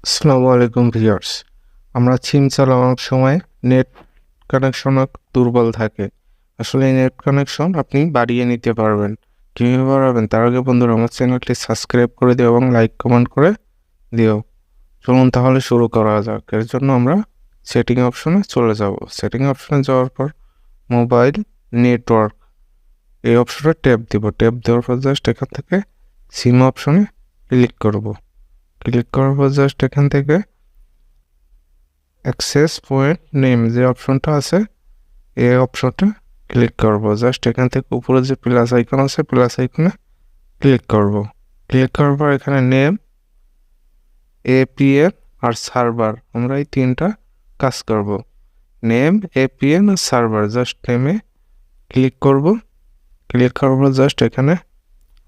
আসসালামু আলাইকুম ভিউয়ার্স। আমরা সিম চালানোর সময় নেট কানেকশন দুর্বল থাকে। আসলে এই নেট কানেকশন আপনি বাড়িয়ে নিতে পারবেন। কীভাবে বাড়াবেন তার আগে বন্ধুরা আমার চ্যানেলটি সাবস্ক্রাইব করে দিও এবং লাইক কমেন্ট করে দিও। চলুন তাহলে শুরু করা যাক। এর জন্য আমরা সেটিং অপশনে চলে যাব। সেটিং অপশনে যাওয়ার পর মোবাইল নেটওয়ার্ক এই অপশনে ট্যাপ দিব। ট্যাপ দেওয়ার পর জাস্ট এখান থেকে সিম অপশনে ক্লিক করব। ক্লিক করার পর জাস্ট এখান থেকে অ্যাক্সেস পয়েন্ট নেম যে অপশনটা আছে এই অপশনটা ক্লিক করব। জাস্ট এখান থেকে উপরে যে প্লাস আইকন আছে প্লাস আইকনে ক্লিক করব। ক্লিক করার পর এখানে নেম, এপিএন আর সার্ভার আমরা এই তিনটা কাজ করব। নেম, এপিএন আর সার্ভার জাস্ট নেমে ক্লিক করব। ক্লিক করার পর জাস্ট এখানে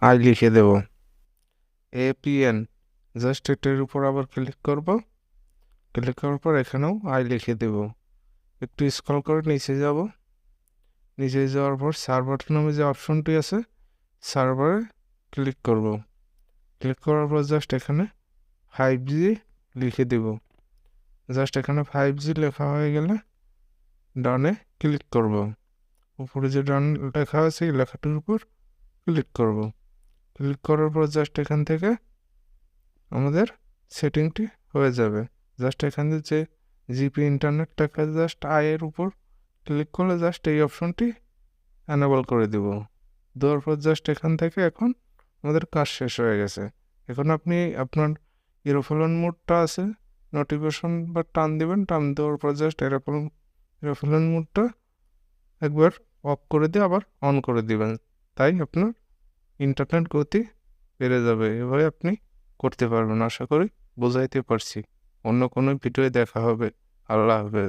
আই লিখে দেব। এপিএন জাস্ট এটার উপর আবার ক্লিক করব। ক্লিক করার পর এখানেও আই লিখে দেব। একটু স্ক্রল করে নিচে যাব। নিচে যাওয়ার পর সার্ভার নামে যে অপশনটি আছে সার্ভারে ক্লিক করব। ক্লিক করার পর জাস্ট এখানে 5G লিখে দেব। জাস্ট এখানে 5G লেখা হয়ে গেলে ডানে ক্লিক করব। উপরে যে ডান লেখা আছে এই লেখাটির উপর ক্লিক করব। ক্লিক করার পর জাস্ট এখান থেকে আমাদের সেটিংটি হয়ে যাবে। জাস্ট এখানে যে জিপি ইন্টারনেট লেখা জাস্ট আয়ের উপর ক্লিক করলে জাস্ট এই অপশনটি অ্যানেবল করে দিব। দেওয়ার পর জাস্ট এখান থেকে এখন আমাদের কাজ শেষ হয়ে গেছে। এখন আপনি আপনার এরোপ্লেন মোডটা আছে নোটিফিকেশন বা টান দিবেন, টান দেওয়ার পর জাস্ট এরোপ্লেন মোডটা একবার অফ করে দিয়ে আবার অন করে দিবেন। তাই আপনার ইন্টারনেট গতি বেড়ে যাবে। এভাবে আপনি করতে পারবেন। আশা করি বোঝাইতে পারছি। অন্য কোনো ভিডিওয়ে দেখা হবে। আল্লাহ হাফেজ।